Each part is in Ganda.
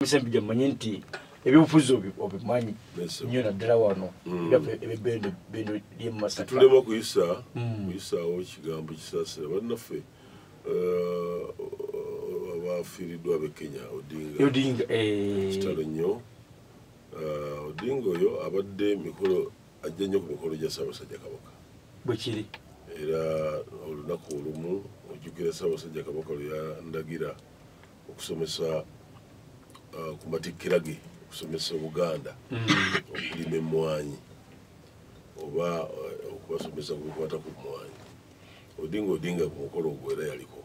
Misembija manyinti ebyobufuzi obimanyi nnyo naddala wano ebibendo ly'emasaka tulema kuyisaawo ekigambo kisaasira bannaffe abafiiriddwa ab'e Kenya Odinga kitalo nnyo Odinga oyo abadde mikolo ajja nnyo ku mikolo gya Ssaabasajja Kabaka bwe kiri era olunaku olumu ojjukira Ssaabasajja Kabaka lwe yandagira okusomesa ku matikkira ge okusomesa Buganda okulima emmwanyi oba okubasomesa ku bikwata ku mmwanyi Odinga ku mukolo ogwo era yaliko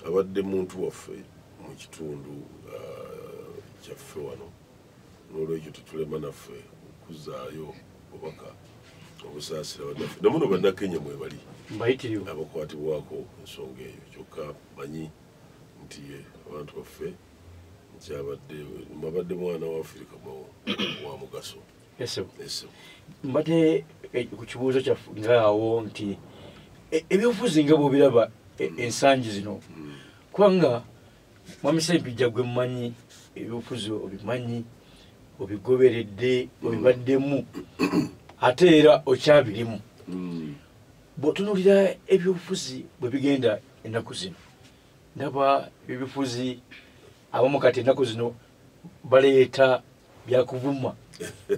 abadde muntu waffe mu kitundu kyaffe wano n'olwekyo tetulema naffe okuzaayo obubaka obusaasira bannaffe namuno bannakenya mwe bali abakwatibwako ensonga eyo kyokka manyi nti abantu baffe mbadde mwana wa Afirika wa mugaso mbadde ku kibuuzo kyaffe ngaawo nti ebyobufuzi nga bw'obiraba ensangi zino kubanga Mwami Ssempijja gwe mmanyi ebyobufuzi obimanyi obigoberedde obibaddemu ate era okyabirimu bw'otunuulira ebyobufuzi bwe bigenda ennaku zino ndaba ebyobufuzi abamu kati ennaku zino baleeta byakuvuma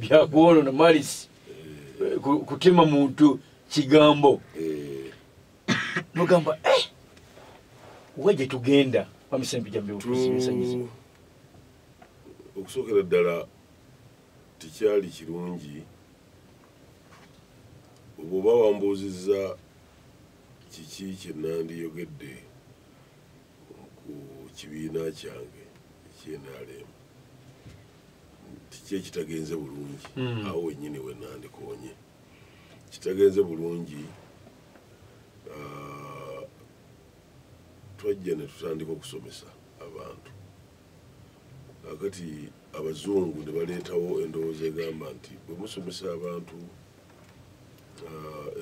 byakwonoona malisi kutema muntu kigambo nogamba wa gye tugenda Mwami Ssempijja byobufuzi bisanyizo okusookera ddala tekyali kirungi bw'oba wambuuzizza kiki kye nandiyogedde ku kibiina kyange ekyenaalemu kiki ekitagenze bulungi awo wennyini we nandikoonye kitagenze bulungi twajja ne tutandika okusomesa abantu akati abazungu ne baleetawo endowooza egamba nti bwe musomesa abantu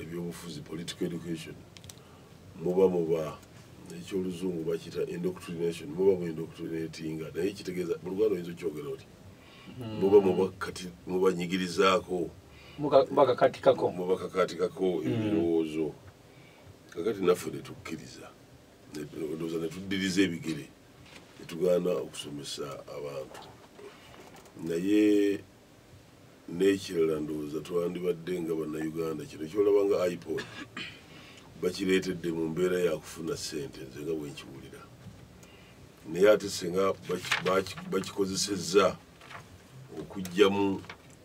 ebyobufuzi political education muba ekyoluzungu bakiyita indoctrination muba mu indoctrinatinga naye kitegeeza mu Luganda oyinza okyogera oti muba mubanyigirizaako mubakakatikako ebirowoozo kakati naffe netukkiriza ndowooza netuddiriza ebigere netugaana okusomesa abantu naye n'ekirala ndowooza twandibadde nga bannayuganda kino kyolaba nga iPod bakireetedde mu mbeera yakufuna ssente nze nga bwe nkiwulira naye ate senga bakikozesezza okuggyamu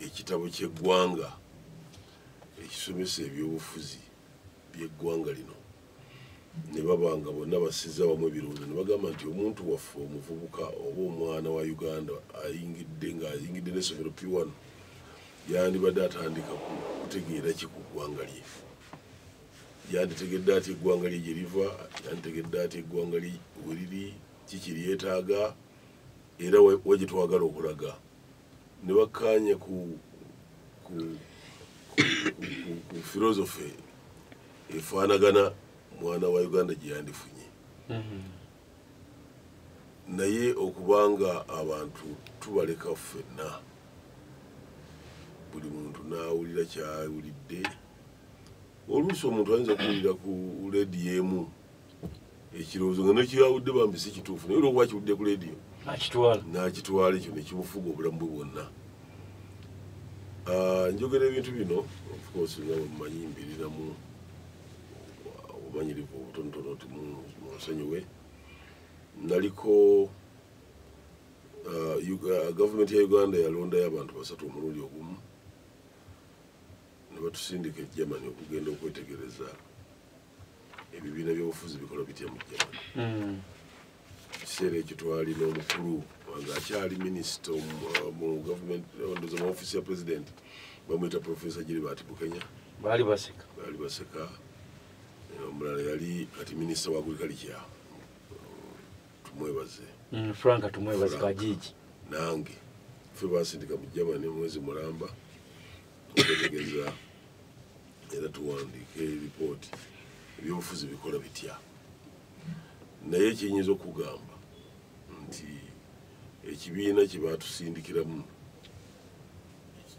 ekitabo ky'eggwanga ekisomesa ebyobufuzi by'eggwanga lino ne baba nga bonna basizza wamu ebirowoozo ne bagamba nti omuntu waffe omuvubuka oba omwana wa Uganda ayingidde n'essomero P1 yandibadde atandika kutegeera ki ku ggwanga lye yanditegedde ati eggwanga lye gye liva yanditegedde ati eggwanga lye we liri kiki lyetaaga era wa gye twagala okulaga ne bakkaanya ku filozofe efaanagana mwana wa Uganda gye yandifunye naye okubanga abantu tubaleka ffenna buli muntu n'awulira kyawulidde oluusi omuntu ayinza kuwulira ku leediyo emu ekirowoozo nga nekyawudde bambi si kituufu naye olwokuba kiwudde ku leediyo n'akitwala ekyo nekimufuga obulamu bwe bwonna njogera ebintu bino of course nga bwemumanyi mbiriramu obumanyirivu obutonotono timunsonyiwe naliko gavumenti ya Uganda yalondayo abantu 3 omulundi ogumu ne batusindika e Germany okugenda okwetegereza ebibiina by'obufuzi bikola bitya mu Germany ekiseera ekyo twalina omukulu nga akyali minisita mu gavumenti ndoza mu ofisi ya president bamuyita Professor Gilbert Bukenya baali baseka omulala yali kati minisita wa agriculture tumwebaze Frank tumwebaze Kajiji nange ffe basindika mu Germany mwezi mulamba okwetegereza era tuwandiika eripooti ebyobufuzi bikola bitya naye kiyinza okugamba nti ekibiina kye baatusindikiramu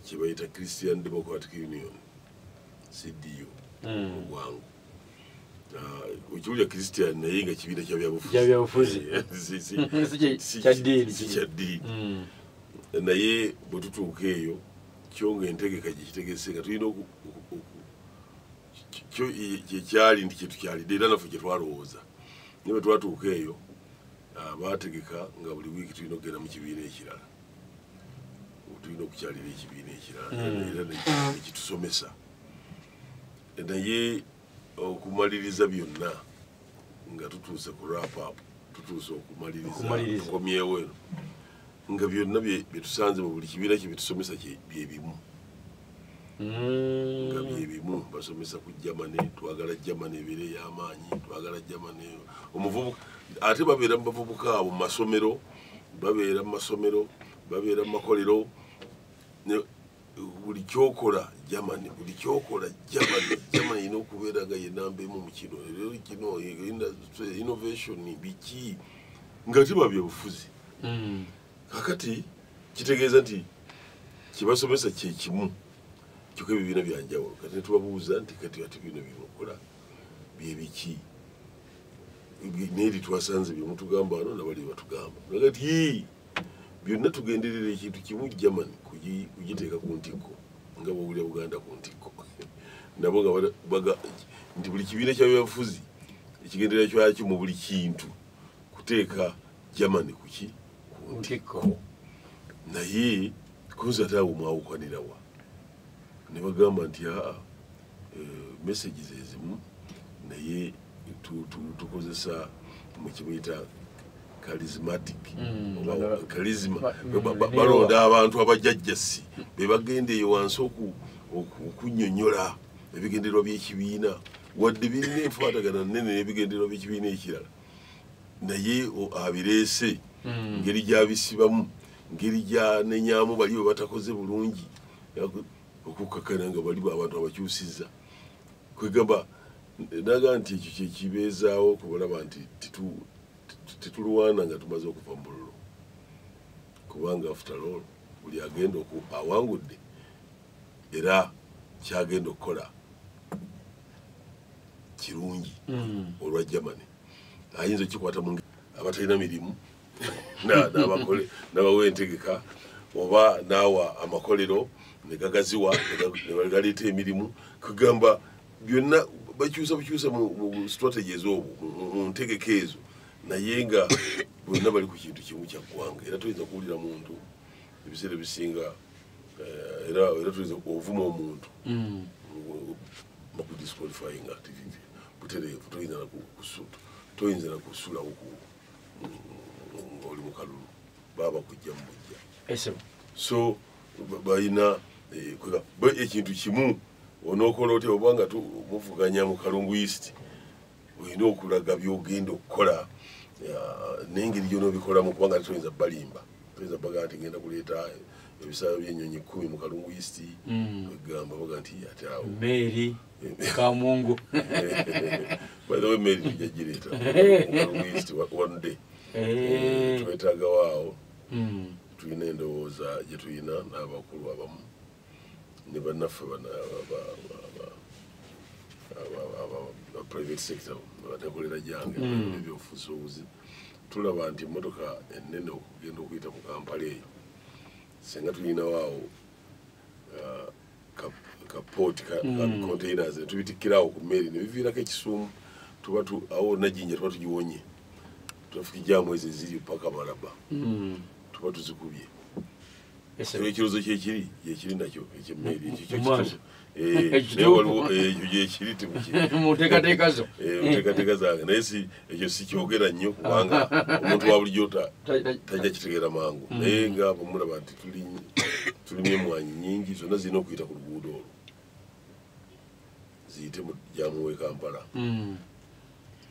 kye bayita Christian Democratic Union CDU Ogwango okiwulira Christian naye nga kibiina kya byabufuzi si kya ddiini naye bwe tutuuka eyo kyo ng'entegeka gye kitegese nga tulina kyo kyekyali nti kyetukyalidde era naffe kye twalowooza naye bwe twatuuka eyo baategeka nga buli wiiki tulina okugenda mu kibiina ekirala tulina okukyalira ekibiina ekirala era nekitusomesa naye okumaliriza byonna nga tutuuse ku wrap up tutuuse okumaliriza tukomyewo eno nga byonna byetusanze mu buli kibiina kye bitusomesa byebimu nga byebimu basomesa ku Germany twagala Germany ebeere ey'amaanyi twagala Germany omuvubuka ate babeera mu bavubuka abo mu masomero babeera mu masomero babeera mu makolero buli kyokola Germany buli kyokola Germany ina okubeera nga yenamba emu mu kino rero kino innovation biki nga tiba byabufuzi kakati kitegeeza nti kibasomesa kye kimu kyokka ebibiina byanjawulo kati netubabuuza nti kati ati bino byemukola byebiki neeri twasanze byemutugamba wano nabali batugamba nagati byonna tugenderera ekintu kimu Germany kugiteeka ku ntikko nga bwowulira Buganda ku ntikko nabo nga baga nti buli kibiina kya byabufuzi ekigenderera kyakyo mu buli kintu kuteeka Germany kuki ku ntikko naye kunza ate awo mwawukanirawa ne bagamba nti messages ezimu naye tukozesa mu kimuyita charismatic charisma balonda abantu abajjajjasi be bagenda eyo wansi okunnyonnyola ebigendererwa by'ekibiina wadde birina enfaatagana nnene n'ebigendererwa by'ekibiina ekirala naye abireese ngeri gyabisibamu ngeri gyanenyamu bali bwe batakoze bulungi okukakkana nga bali abantu abakyusizza kwegamba naga nti ekyo kyekibeezaawo kubalaba nti tetulwana nga tumaze okuva mu bululu kubanga after all buli agenda awangudde era kyagenda okukola kirungi olwa Germany ayinza okikwata mu abatalina mirimu n'abawa entegeka oba n'awa amakolero ne gagaziwa ne galeeta emirimu kugamba byonna bakyusa bukyusa mu strategies obwo mu ntegeka ezo naye nga bonna bali ku kintu kimu kya ggwanga era tuyinza kuwulira muntu ebiseera bisinga era tuyinza ovuma omuntu bakudisqualifying activity butereevu toyinza nakusulawo ng'oli mu kalulu baba kujja mu bujja so balina ekintu kimu onookola otya obanga muvuganya mu Kalungu East olina okulaga byogenda okukola n'engeri gy'onoobikolamu kubanga toyinza balimba toyinza baga nti ngenda kuleeta ebisaawe by'ennyonyi 10 mu Kalungu East egamba baga nti ate awo Mary Kamungu by the way Mary tujjagireeta mu Kalungu East one day twetaagawo awo tulina endowooza gye tulina n'abakulu abamu ne bannaffe private sector batakolera jange ebyobufuzi tulaba nti emmotoka ennene okugenda okuyita mu Kampala eyo senga tulinawo awo kapooti containers netubitikkirawo ku mmeri ne biviirako ekisuumu tuba awo najjinja tuba tugiwonye traffic jam ezo eziri paka Malaba tuba tuzikubye ekirozo kyekiri nakyo ekyemmeri ekyo gyekiri muteekateeka zo muteekateeka zange naye ekyo sikyogera nnyo kubanga omuntu wa bulijjo tajja kitegeera mangu naye nga bwemulaba nti tulimu emwanyi nyingi zonna zirina okuyita ku luguudo olwo ziyite mu jamu w'e Kampala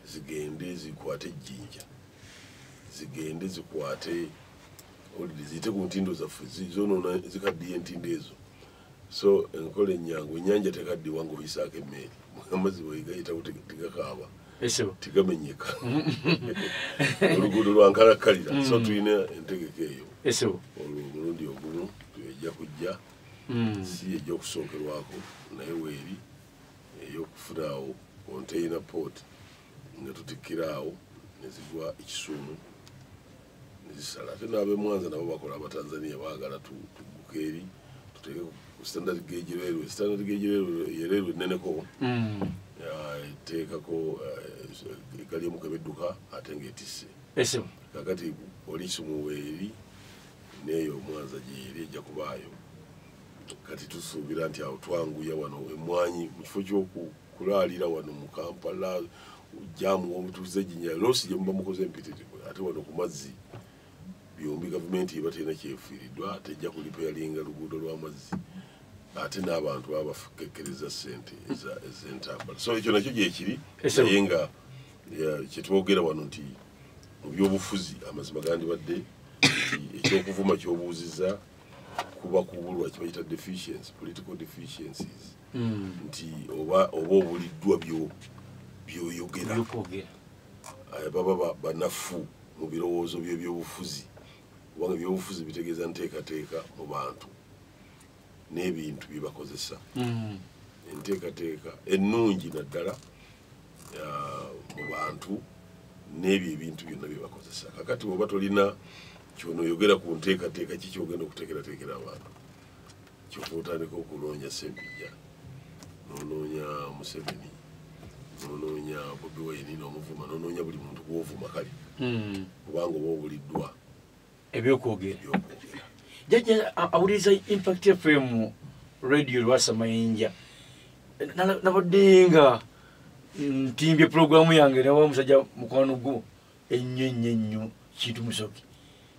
zigende zikwate ejjinja zigende zikwate ziyite ku ntindo zaffe zonoona zikaddiye entindo ezo so enkola ennyangu ennyanja tekaddiwa ng'oyisaako emmeri amazzi bwegayitawo tegakaaba Eso. Tigamenyeka. Oluguudo lwankalakalira. So tulina entegeka eyo. Eso. Omulundi ogumu ejja kujja. Si ejja okusookerwako naye weeri ey'okufuna awo container port nga tutikkira awo ne zigwa ekisuumu ne zisala. Ate n'ab'e Mwanza nabo bakola Abatanzania baagala tugguke eri tuteeke ku standard gauge railway. Standard gauge railway ye railway enneneko. Eteekako egali emu kebedduka ate ng'etisse. Eso. Kakati poliisi muweeri n'eyo Mwanza gyeri ejja kubaayo. Kati tusuubira nti awo twanguya wano emmwanyi mu kifo ky'okulaalira wano mu Kampala jaamu omutuuze Jinja loosi gye muba mukoze empitirivu ate wano ku mazzi byombi gavumenti eba terina kyefiiriddwa tejja kulipeyalinga luguudo lw'amazzi ate n'abantu baba bafekkereza ssente ez'entambula. So ekyo nakyo gyekiri naye nga kyetwogera wano nti mu byobufuzi amazima gandibadde ekyokuvuma ky'obuuzizza kuba kubulwa kibayita deficiency, political deficiencies. Nti oba obuliddwa byoyogera baba banafu mu birowoozo by'ebyobufuzi kubanga ebyobufuzi bitegeeza nteekateeka mu bantu n'ebintu bye bakozesa. Enteekateeka ennungi naddala mu bantu n'ebyo ebintu byonna bye bakozesa. Kakati bw'oba tolina ky'onooyogera ku nteekateeka ki ky'ogenda okuteekerateekera abantu kyova otandika okunoonya Ssempijja n'onoonya Museveni n'onoonya Bobi Wine n'omuvuma n'onoonya buli muntu gw'ovuma kale kubanga oba obuliddwa ebyokwogera. Jjajja awuliriza Impact FM radio Lwasa Mayinja nabadde nga ntimbye puroguramu yange nawa musajja mukwano gwo ennyo Kintu Musoke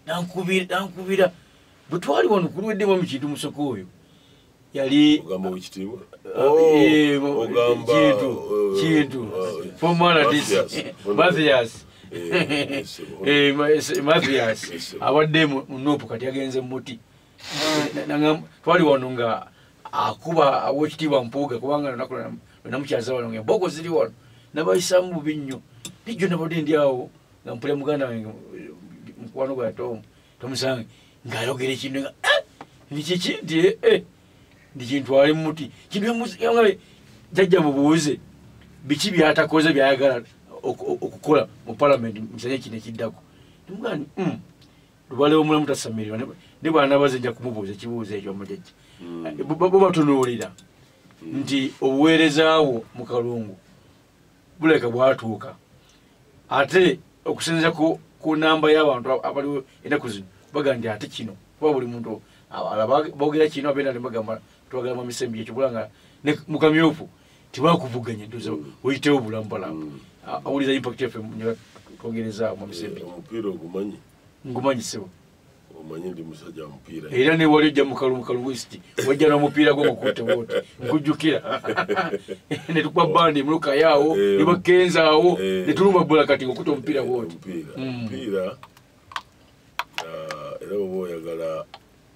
nankubira bwe twali wano kulweddemu mu Kintu Musoke oyo yali ogamba wekitiibwa Kintu former Mathias Mathias abadde mu Nopu kati agenze mu muti twali wano nga akuba awekitiibwa Mpuuga kubanga lunaku namukyaza wano ng'emboko ziri wano nabayisaamu bubi nnyo nijjo nabadde ndi awo nga mpulira muganda wange mukwano gwa Tomusange ng'ayogera ekintu nga nikiki nti ndi kintwale mu muti kintu jjajja mubuuze biki byatakoze byayagala okukola mu Parliament musanye kino ekiddako nimugani lubale omulamu tasamirwa ne bw'anaabaze nja kumubuuza ekibuuzo ekyo omujjajja bo batunuulira nti obuweerezaawo mu kalungu buleka bwatuuka ate okusinziira ku namba y'abantu abaliwo ennaku zino baga nti ate kino kuba buli muntu boogera kino abeera ne bagamba twagala mu misembi ekyo bulanga ne mukamyufu tibakuvuganya ntuza oyitewo bulambalamu awuliza Impact FM twogereza mu misembi. Omupiira ogumanyi? Ngumanyi sebo. Omanyi ndi musajja mupiira. Era ne wali ojja mu Kalungu West wajja n'omupiira gwo mukutte wote nkujjukira ne tukwa bandi muluka yaawo ne bakenza awo ne tuluma bbula kati okutte omupiira wote. Omupiira era bw'oba oyagala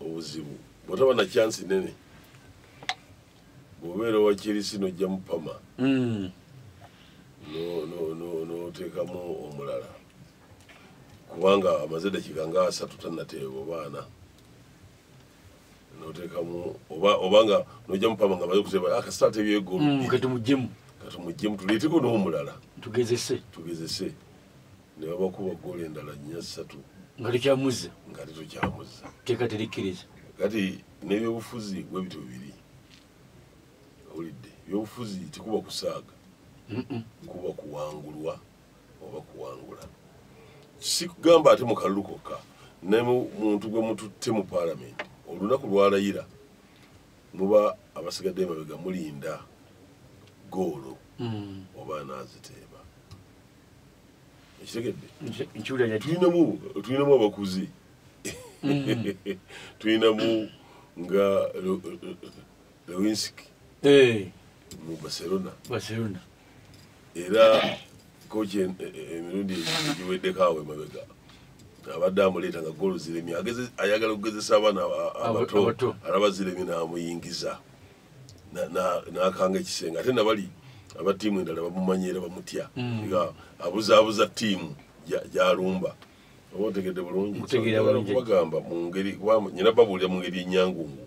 obuzibu bw'otaba na chance nene bw'obeera owa Chelsea n'ojja mu Pama n'oteekamu omulala kubanga amaze dakiika nga 3 tannateeba obaana n'oteekamu obanga n'ojja mu Pama nga amaze kuseba akasita ateebyeyo eggoolu katumuggyemu tuleeteko n'omulala tugezese ne babakuba ggoolo endala 4-3 nga tukyamuzza teeka terikkiriza. kati n'ebyobufuzi bwe bityo bibiri awulidde ebyobufuzi tekuba kusaaga kuba kuwangulwa oba kuwangula si kugamba ate mu kalulu kokka ne muntu gwe mututte mu Parliament olunaku lwalayira muba abasigadde emabega mulinda goolo oba anaaziteeba ekitegedde tulinamu abakuzi tulinamu nga Lewinsky mu Barcelona era kochi emirundi egiweddeko awo emabega abadde amuleeta nga goolo ziremye ayagala okugezesa abaana abato alaba ziremye n'amuyingiza n'akanga ekisenge ate nabali aba tiimu endala bamumanyira bamutya nga abuzaabuza tiimu gyalumba oba otegedde bulungi kubagamba mu ngeri nyina babuulira mu ngeri ennyangungu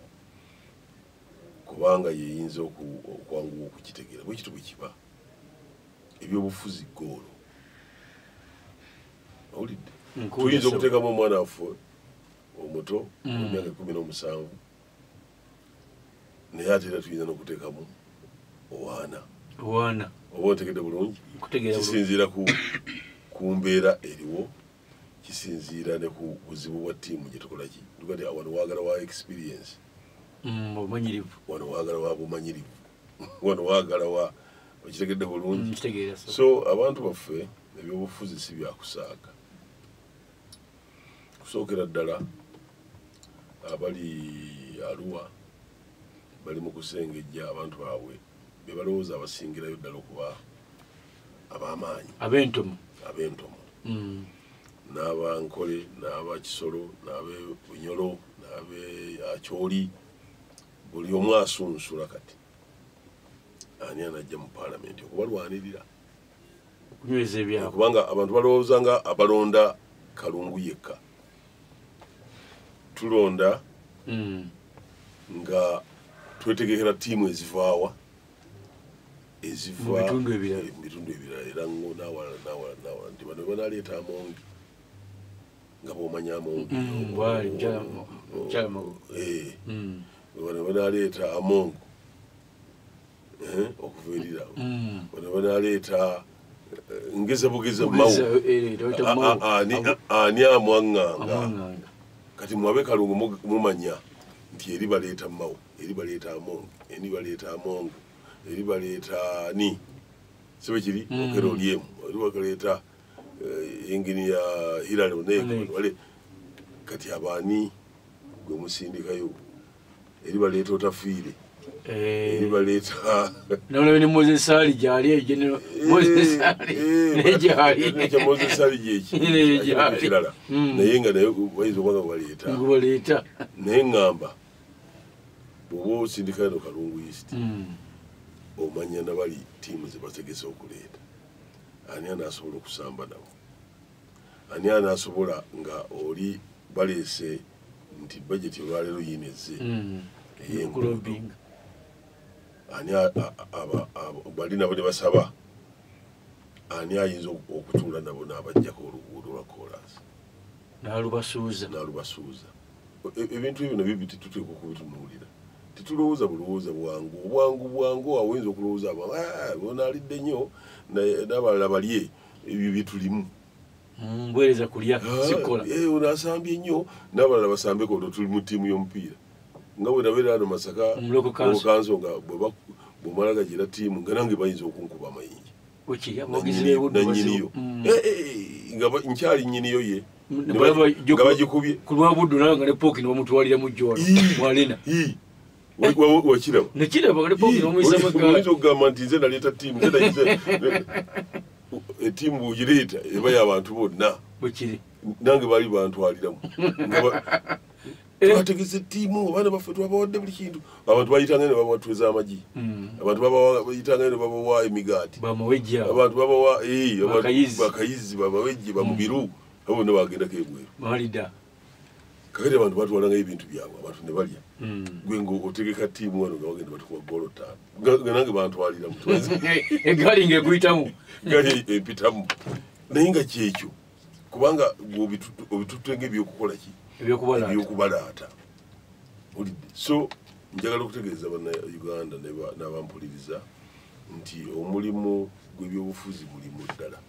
kubanga yeyinza okwanguwa okukitegeera bwe kitu bwe kiba ebyobufuzi goolo owulidde tuyinza okuteekamu omwana waffe omuto emyaka 17 naye ate era tuyinza n'okuteekamu owaana oba otegedde bulungi kisinziira ku mbeera eriwo kisinziira ne ku buzibu bwa ttiimu gye tukolaki tukati wano waagala wa experience wano waagala wa bumanyirivu wano waagala wa okitegedde bulungi so abantu baffe ebyobufuzi si byakusaaga kusookera ddala abali Arua bali mu kusengejja abantu baabwe be balowooza abasingirayo ddala okuba ab'amaanyi ab'entomo n'abankole n'abakisolo n'abebunyolo n'abeakyoli buli omu asunsula kati ani anajja mu paalamenti okubalwanirira okunyweza ebyabwe kubanga abantu balowooza nga abalonda Kalungu yekka tulonda nga twetegekera ttiimu ezivaawa eziva mu bitundu ebirala era ngo nawala nti bano banaleeta amongi nga bwomanya amongi bano banaleeta amongo okuva bano banaleeta ngeze bugeze mawu ani amwaŋŋanga kati mwabe Kalungu mumanya nti eri baleeta mawu eri baleeta amongo eri baleeta amongo eri baleeta ni sibe kiri okero lyemu eri baleeta engini ya Hilary Oneko kati abani gwe musindikayo eri baleeta otafiire eri baleeta nolwe ni Moses Ali gyali ejenero Moses Ali neje Moses Ali gyeki kirala naye nga naye bayizo kwanga baleeta naye ngamba bobo sindikayo Kalungu East omanya nabali tiimu zebategese okuleeta ani anasobola okusamba nabo ani anasobola nga oli baleese nti budget olwaleero yineze ey'enkulobinga ani bali nabo ne basaba ani ayinza okutuula nabo n'abajjako oluguudo lwa kolansi n'alubasuuza ebintu ebyo nabyo tuteekwa okubitunuulira tetulowooza bulowooza bwangu awinza okulowooza bona alidde nnyo n'abalala balye ebyo byetulimu mbwereza kulya sikola ono asambye nnyo n'abalala basambeko olwo tuli mu ttiimu y'omupiira nga bwe nabeera ano Masaka omukanso nga bwemala gagira ttiimu nga nange bayinza okunkuba amayinja nanyiniyo nga nkyali nnyiniyo ye nga bagikubye ku lwabuddu nawe nga ne pooki ne bamutwalira mu jjono mwalina wakiraba nekiraba nga ne pooki ne bamuyisa oyinza okugamba nti nze naleeta ttiimu ettiimu bwegireeta eba y'abantu bonna bwekiri nange baali bantwaliramu twategese ettiimu abaana baffe twabawadde buli kintu abantu bayitanga ne babatweza amagi abantu bayitanga ne babawa emigaati abantu babawa bakayizi bamawejje bamubiru abo bonna bagendako ebweru kakati abantu batwalangayo ebintu byabwe abantu ne balya gwe ng'otegeka ttiimu wano nga bagenda batukuba goolo 5 nga nange bantwaliramu egaali ng'ekuyitamu gali empitamu naye nga kyekyo kubanga obitutte ng'ebyokukola ki ebyokubalaata olidde so njagala okutegeeza bannauganda n'abampuliriza nti omulimu gw'ebyobufuzi mulimu ddala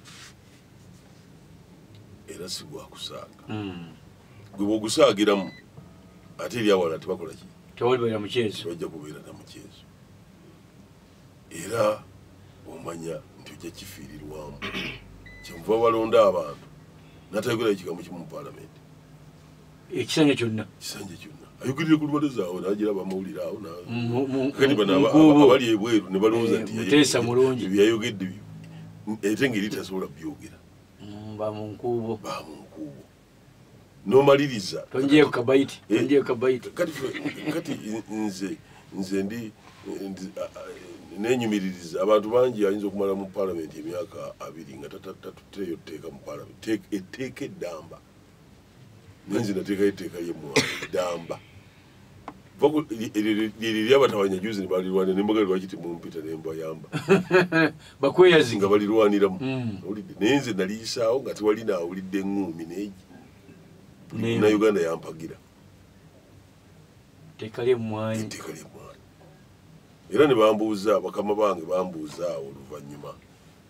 era si gwakusaaga gwe bw'ogusaagiramu ate eri awala tebakola ki tebajja kubeera na mukyezo era omanya nti ojja kifiirirwamu kyenva balonda abantu natayogerayo ekigambo kimu mu paalamenti ekisanja kyonna ayogedde ku lwalo zaawe nagira bamawulire awo kati bano abali ebweru ne balowooza nti byayogedde ate ngeri tasobola byogera bamunkuubo nomaliriza kati nze nze ndi nenyumiririza abantu bangi ayinza okumala mu parliament emyaka 2 nga tatutteeyo tteeka mu parliament etteeka eddamba nenzi nateekayo etteeka ly'eddamba liri lyabatawanya juzi nebalirwanira nembaga lwaki temumpita nembayamba bakweyazi nga balirwaniramu olidde naye nze naliyisaawo nga tewali naawulidde eŋŋuumi neegi na Uganda yampagira etteeka ly'emmwanyi era ne bambuuza bakama bange bambuuza awo oluvannyuma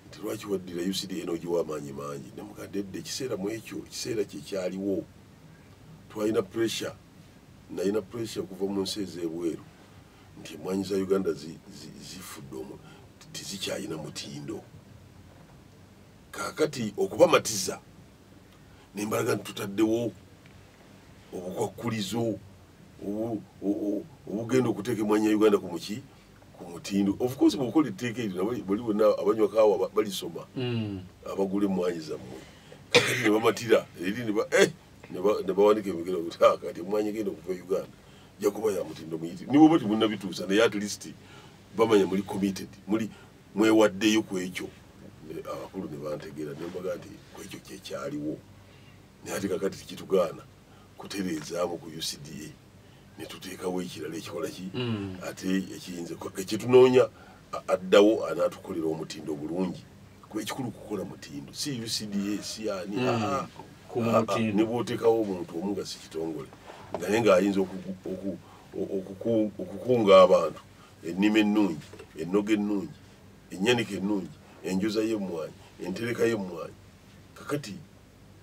nti lwaki waddira UCDA n'ogiwa amaanyi mangi nemugadde ekiseera mu ekyo ekiseera kyekyaliwo twalina pressure nalina pressure kuva mu nsi ez'ebweru nti emmwanyi za Uganda zifudde tizikyalina mutindo kaakati okubamatiza nembalaga nti tutaddewo obukwakkulizo obugenda okuteeka emmwanyi ya Uganda ku mutindo. Of course bwokola etteeka eryo bali bonna abanywa kaawa balisoma abagula emmwanyi zammwe kakati ne bamatira eri ne bawandika emigero kuti kati emmwanyi egenda okuva Uganda ejja kuba ya mutindo muyiti nibo bati munnabituusa naye at least bamanya muli committed mwewaddeyo ku ekyo abakulu ne bantegeera nembaga nti ku ekyo kyekyaliwo naye ate kakati tikitugaana kutereezaamu ku UCDA ne tuteekawo ekirala ekikola ki ate ekiyinza kyetunoonya addawo anaatukolera omutindo bulungi kuba ekikulu kukola mutindo si UCDA si ani ne bw'oteekawo omuntu omu nga si kitongole naye ng'ayinza okukunga abantu ennima ennungi ennoga ennungi ennyanika ennungi enjuza y'emmwanyi entereka y'emmwanyi kakati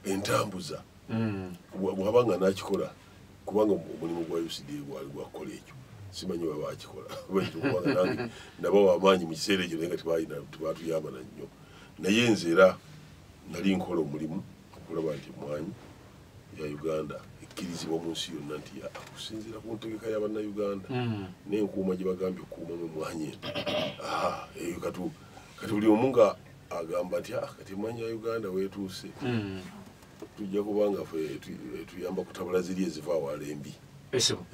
entambuza bw'aba nga n'akikola kubanga omulimu gwa UCDA gwali gwakukola ekyo simanyi baba bakikola kubanga nange nabawa amaanyi mu kiseera ekyo naye nga tebatuyamba nannyo naye nze era nali nkola omulimu okulaba nti emmwanyi ya Uganda ekkirizibwa mu nsi yonna nti okusinziira ku ntegeka y'abannayuganda n'enkuuma gye bagambye okukuumamu emmwanyi eyo kati buli omu nga agamba nti kati emmwanyi ya Uganda weetuuse tujja kubanga ffe tuyamba kutabula ziri eziva awala embi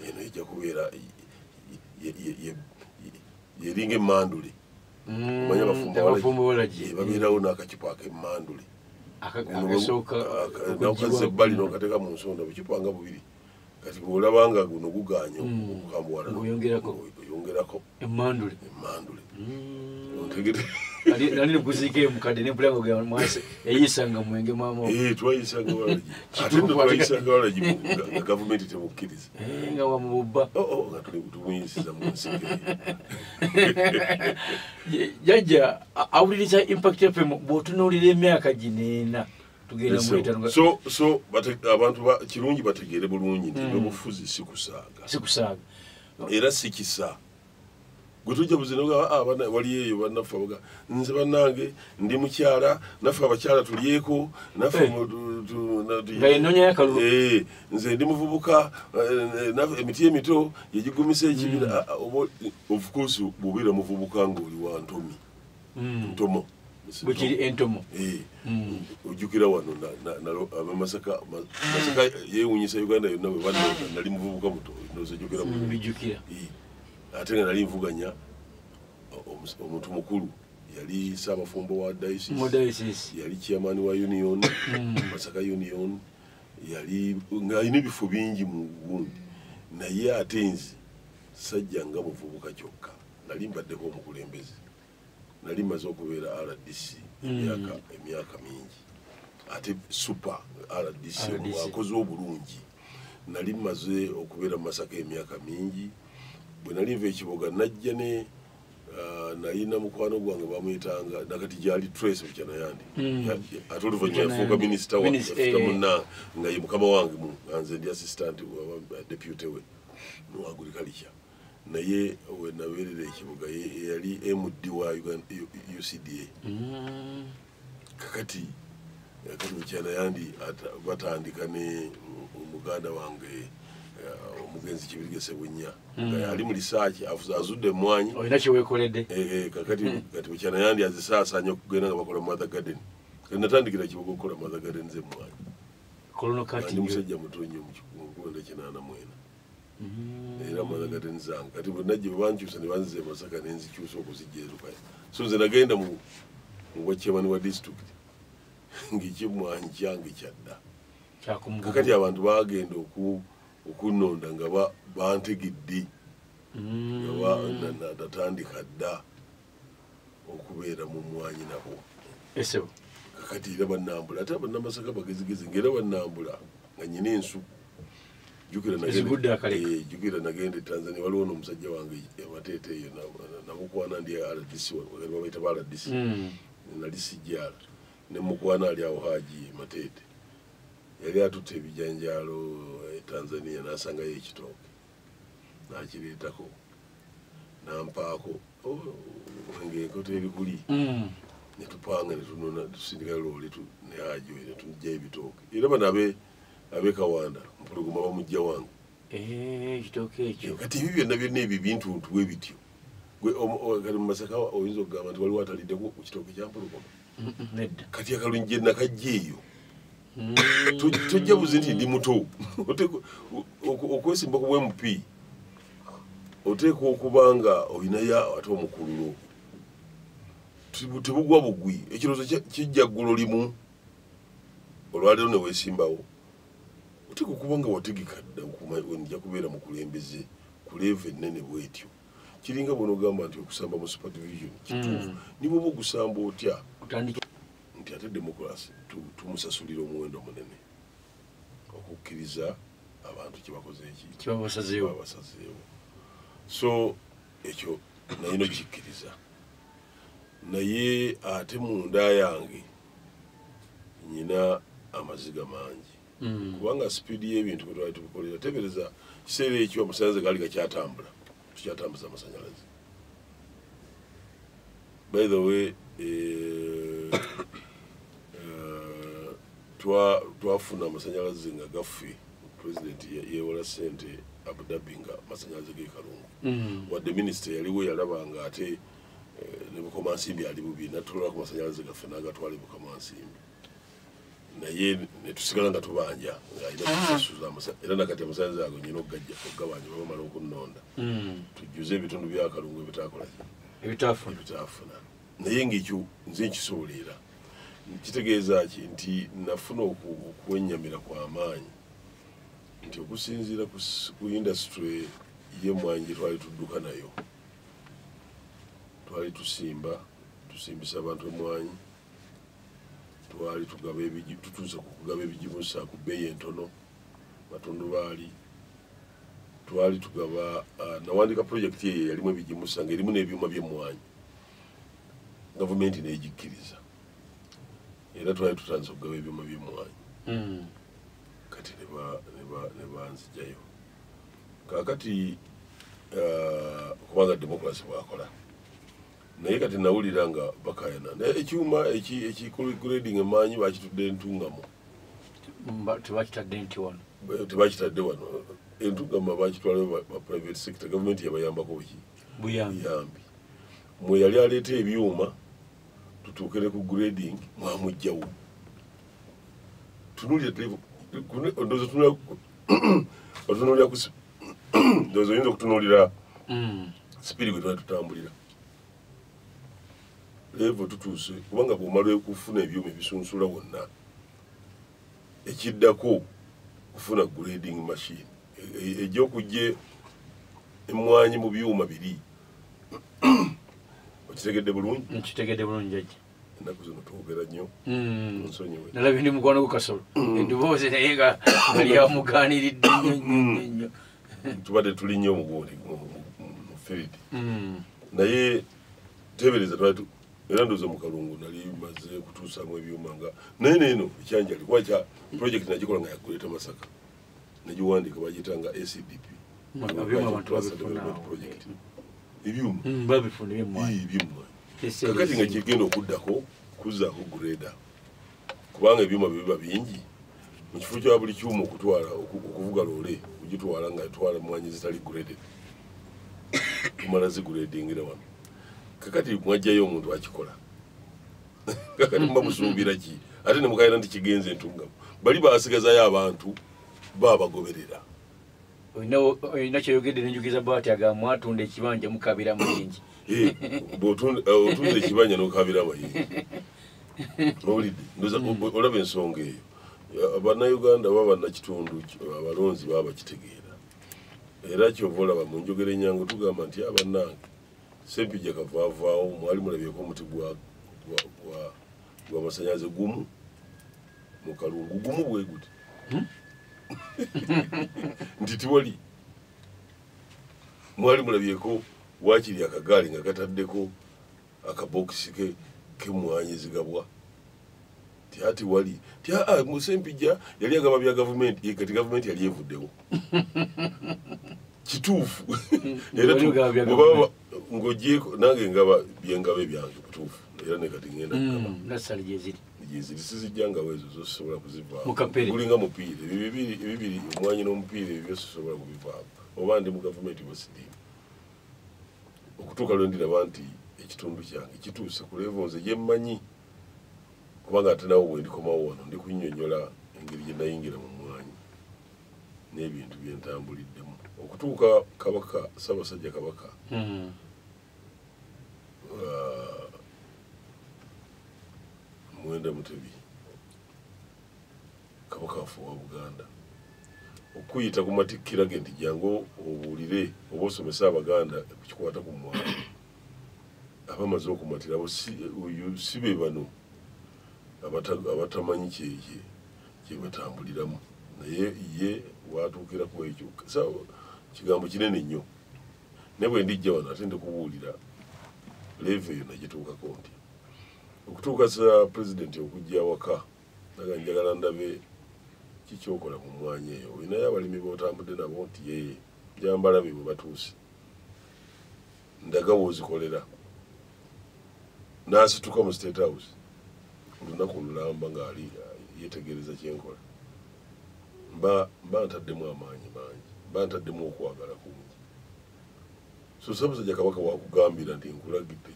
eno ejja kubeera yeringa emmandule omanya abafumbo babeerawo n'akacupa ak'emmandule nakukaza ebbali n'okateeka mu nsonda bucupa nga bubiri kati bw'olabanga guno guganye okukambuwala oyongerako emmandule ontegere nali nikuziike mukadde nempulango ga mwase eyisanga mwenge mama twayisanga walagi ate twayisanga walagi nga gavumenti temukkiriza nga wamubba nga tumuyisiza mu nsike jajja awuliriza Impact FM bw'otunuulira emyaka gineena tugenda mu etano so abantu kirungi bategeere bulungi nti n'obufuzi sikusaaga era sikisa gwe tujja buzinoga wali eyo bannaffe abaga nze bannange ndi mukyala naffe abakyala tulyeko naffe nze ndi muvubuka emiti emito yegigumisa ekibira of course bw'obeera muvubuka ng'oli wa ntomo bwekiri entomo ojjukira wano Masaka yeewuunyisa Uganda yonna bwe bannoga nali muvubuka muto nozojjukira ate nga nali nvuganya omuntu mukulu yali saabafumbo wa diocese yali chairman wa union Masaka union yali ng'alina ebifo bingi mu gundi naye ate nze sajja nga muvubuka kyokka nali mbaddeko omukulembeze nali maze okubeera RDC emyaka mingi ate super RDC wakoze obulungi nali maze okubeera mu Masaka emyaka mingi bwe nali nva ekibuga najja ne nalina mukwano gwange bamuyitanga nakati gyali Trace Buchanayandi ate oluvannyuma yafuuka minisita wafuta munna nga ye mukama wange nze ndi assistant wa deputy we mu agriculture naye we nabeerera ekibuga yali MD wa UCDA kakati Buchanayandi batandika ne omuganda wange omugenzi Kibirigese Bunya nga ali mu research azudde emmwanyi olina kyeweekoledde kakati Buchanayandi azisaasaanya okugenda nga bakola mother garden natandikira kibuga okukola mother garden z'emmwanyi kolonokati ndi musajja mutonyi mu 1984 era mwana nzanga kati bonnajje bankyusa ne banzize Masaka nenzikyusa okuzijjeerukayo so nze nagenda mu bwakyamani wa district ng'ekimwanyi kyange kyadda kakati abantu bagenda okunonda nga bantegedde nga natandika dda okubeera mu mwanyi nabo kakati era bannambula ate bannamasaka bagezigezi ngaera bannambula nga nyina ensu jukira nagenda Tanzania waliwo n'omusajja wange amateete eyo namukwana ndi RDC babayita ba RDC nali sijjala ne mukwana ali awo Haji Mateete yali atutte ebijanjaalo Tanzania n'asangayo ekitooke n'akireetako nampaako ng'enkoto eri kuli ne tupanga ne tunona tusindika loole ne Haji ne tujja ebitooke era bano abe Kawanda mpuluguma bamujja wange ekitooke ekyo kati ebyo byonna ebyo bintuntu bwe bityo kati mu Masaka oyinza okugamba nti waliwo ataliddeko ku kitooke kya mpuluguma kati akalungi nakajja eyo tojja buzi nti ndi muto okwesimba ku MP oteeka okuba nga olinayo ate omukululo tebugwa bugwi ekirowoozo kijja ggulo limu olwaleero ne weesimbawo oteeka okuba nga wategeka dda nja kubeera mukulembeze ku leeva ennene bwetyo kiringa bw'onogamba nti okusamba mu super division kituufu niba oba ogusamba otya nti ate demokrasi tumusasulira omuwendo munene okukkiriza abantu kyebakoze kibabasazeewo so ekyo naye nokikkiriza naye ate munda yange nyina amaziga mangi kubanga sipiidi y'ebintu bwe twali tubikolera tebereza kiseera ekyo amasannyalaze gaali gakyatambula tukyatambuza amasannyalaze by the way twafuna amasannyalaze nga gaffe pulezidenti yeewola ssente Abu Dhabi nga amasannyalaze g'ekalungu wadde minisita yaliwo yalaba nga ate ne Bukomansimbi ali bubi natulala ku masannyalaze gaffe n'agatwala Bukomansimbi naye netusigala nga tubanja ng'alina era nakati amasannyalaze ago nyina okugabanya bamala okunnonda tujjuze ebitundu byakalungu ebitaafuna naye ng'ekyo nze nkisobolera kitegeeza ki nti nafuna okwenyamira kw'amaanyi nti okusinziira ku indasitule y'emmwanyi twali tudduka nayo twali tusimbisa abantu emmwanyi twali tutuuse ku kugaba ebigimusa ku bbeeyi entono matundubaali twali tugaba nawandika pulojekiti eyo yalimu ebigimusa ng'erimu n'ebyuma by'emmwanyi gavumenti n'egikkiriza era twali tutandise okugaba ebyuma by'emmwanyi kati ne banzijayo kaakati kubanga demokrasi bwakola naye kati nawulira nga bakayana naye ekyuma ekigrading emaanyi bakitudde entungamo tebakitadde wano entungamo bakitwalayo ba private sector gavumenti yabayambako ki buyambi mwe yali aleeta ebyuma tutuukire ku grading mwamugjawo tunulira otunulira ku ndozo oyinza okutunuulira sipiri gwe twali tutambulira levo tutuuse kubanga bw'omala okufuna ebyuma ebisunsula wonna ekiddako kufuna grading machine ejja okujja emmwanyi mu byuma biri okitegedde bulungi jajja ennaku zino twogera nnyo nsonyiwe nalabye ndi mukwano gwo Kasolo eddoboozi naye nga lyamugaaniridde nnyo tubadde tuli nnyo mugundi mu firidi naye tebereza twali era ndowooza mu kalungu nali maze kutuusaamu ebyuma nga naye neeno ekyanjali kuba kya pulojekiti nagikola nga yakuleeta Masaka negiwandiika bagiyitanga ACDP project ebyuma ebyuma kakati nga kigenda okuddako kuzaako greda kubanga ebyuma biba bingi mu kifo kya buli kyuma okuvuga loole kugitwala nga etwala emmwanyi zitali graded tumala zigradingira wano kakati mwajjayo omuntu akikola kakati muba musuubira ki ate ne mukayira nti kigenze entungamo bali basigazayo abantu babagoberera oyina kyeyogedde nenjukiza bwati agamba mwatunda ekibanja mukabira amayinji bw'otunda ekibanja n'okabira amayinji owulidde olaba ensonga eyo bannayuganda baba bannakitundu abalonzi baba bakitegeera era kyova olaba mu njogera enyangu tugamba nti abannange Sempijja kavaavaawo mwali mulabyeko omuti gw'amasannyalaze gumu mu kalungu gumu bwe guti nti tiwali mwali mulabyeko wakiri akagaali nga kataddeko akabokisi k'emmwanyi zigabwa ati wali mu Sempijja yali agaba bya gavumenti kati gavumenti yali evuddewo kituufu era ng'ogyeko nange ngaba byengaba ebyange butuufu era ne kati ngenda nasali gyeziri sizijjangawo ezo zosobola kuzivaamukulinga mupiira ebibiri omwanyi n'omupiira ebyo sosobola kubivaako oba ndi mu gavumenti bwesidiimu okutuuka lwe ndiraba nti ekitundu kyange kituuse ku levo nze gye mmanyi kubanga ate nawo bwe ndikomawo wano ndi kunnyonnyola engeri gye nayingira mu mwanyi n'ebintu bye ntambuliddemu okutuuka kabaka Ssaabasajja Kabaka Mwenda Mutebi kabaka waffe wa Buganda okuyita ku matikkira ge nti jangu obuulire oba osomesa Abaganda kukikwata ku mwanyi abamaze okumatira abo si be bano abatamanyi kye batambuliramu naye ye watuukira ku ekyo kigambo kinene nnyo naye bwe ndijja wano ate ndikubuulira leeve eyo nagituukako nti okutuuka sa pulezidenti okujja awaka naga njagala ndabe kikyokola mu mwanya eyo olinayo abalimi b'otambudde nabo nti yeye gyambalabe bwe batuuse ndaga woozikolera n'asituka mu State House olunaku olulamba ng'ali yetegereza kyenkola mba ntaddemu amaanyi mangi mba ntaddemu okwagala kungi so Ssaabasajja Kabaka wakugambira nti nkulagidde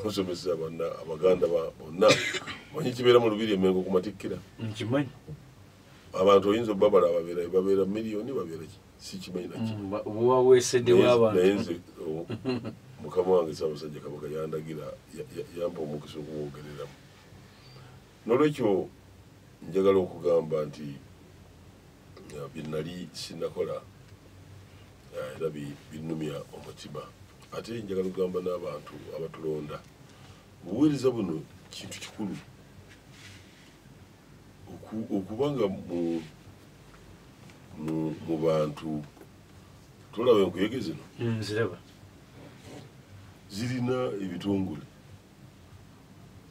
osomesa Abaganda bonna manyi kibeera mu Lubiri Emengo ku matikkira nkimanyi abantu oyinza obbabala babeera miliyoni babeera sikimanyi waweeseddewo abantu naye nze mukama wange Ssaabasajja Kabaka yandagira yampa omukisa okuwogereramu n'olwekyo njagala okugamba nti byenali sinnakola era binnumya omutima ate njagala okugamba n'abantu abatulonda obuweereza buno kintu kikulu okubanga mu bantu tolaba enkuyege zino nziraba zirina ebitongole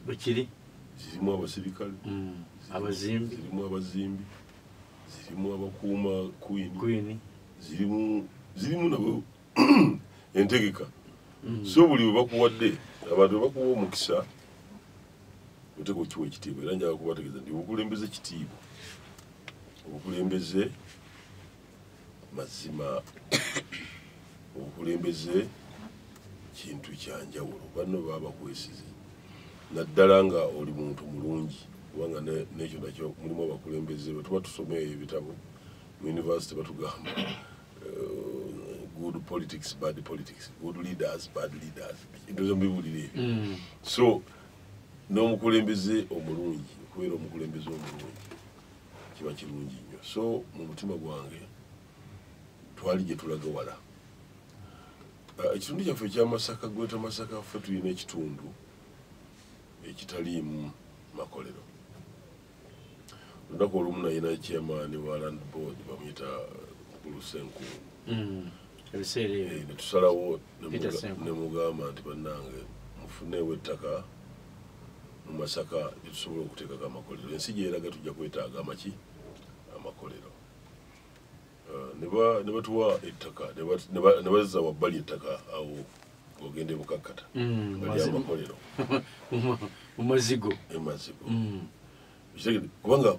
bwekiri zirimu abasirikale abazimbi zirimu abazimbi zirimu abakuuma kwini zirimu nabo entegeka so buli bwe bakuwadde abantu bwe bakuwa omukisa oteka okiwa ekitiibwa era njaga kubategeeza nti obukulembeze kitiibwa obukulembeze mazima obukulembeze kintu kyanjawulo banno baba bakwesize naddala nga oli muntu mulungi kubanga nekyo nakyo mulimu abakulembeze bwe tuba tusomeye ebitabo mu university batugamba good politics bad politics, good leaders bad leaders, ndozo mbibulire ebyo so n'omukulembeze omulungi okubeera omukulembeze omulungi kiba kirungi nnyo so mu mutima gwange twali gye tulaga wala ekitundu kyaffe ekyamasaka gweta Masaka ffe tulina ekitundu ekitaliimu makolero olunaku olumu nayina chairman wa land board bamuyita Kulusenku netusalawo nemugamba nti bannange mufuneewo ettaka mu Masaka lyetusobola okuteekako amakolero ensi gyeraga tujja kwetaaga amakolero ne batuwa ettaka ne bazza wabbali ettaka awo ogende Bukakkata nga lyamakolero mumazigo kubanga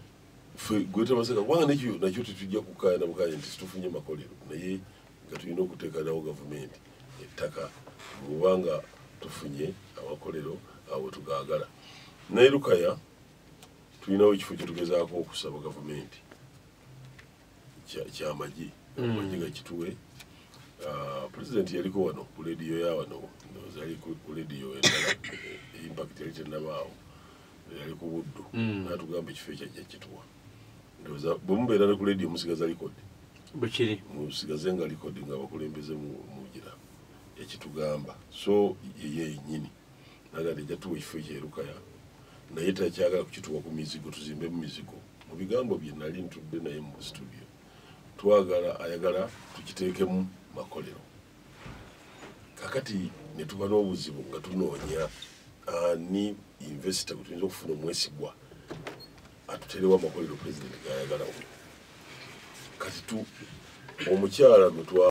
ffe gweta Masaka kubanga nakyo tetujja kukaaya na bukaaya nti situfunye makolero naye nga tulina okuteekanawo gavumenti ettaka obanga tufunye amakolero awo tugaagala naye Lukaya tulinawo ekifo kyetugezaako okusaba gavumenti kyamagye Wanyiga Kituwe. President yaliko wano ku radio ya wano zali ku radio endala impact yali tennabaawo yali ku Buddu n'atugamba ekifo ekyo Kituwa ndoza bumubeera ne ku radio musigaza record bukiri musigaze nga record nga bakulembeze mugira ekitugamba so ye nyini nagade jatuwe ekifo ekyeruka naye takyagala kukituwa ku mizigo tuzimbe mu mizigo mu bigambo bye nali ntudde naye mu studio twagala ayagala tukiteekemu makolero kakati ne tuba n'obuzibu nga tunoonya ani investor kutuyinza okufuna omwesigwa atuterewa makolero president gayagalawo kati tu omukyala gwe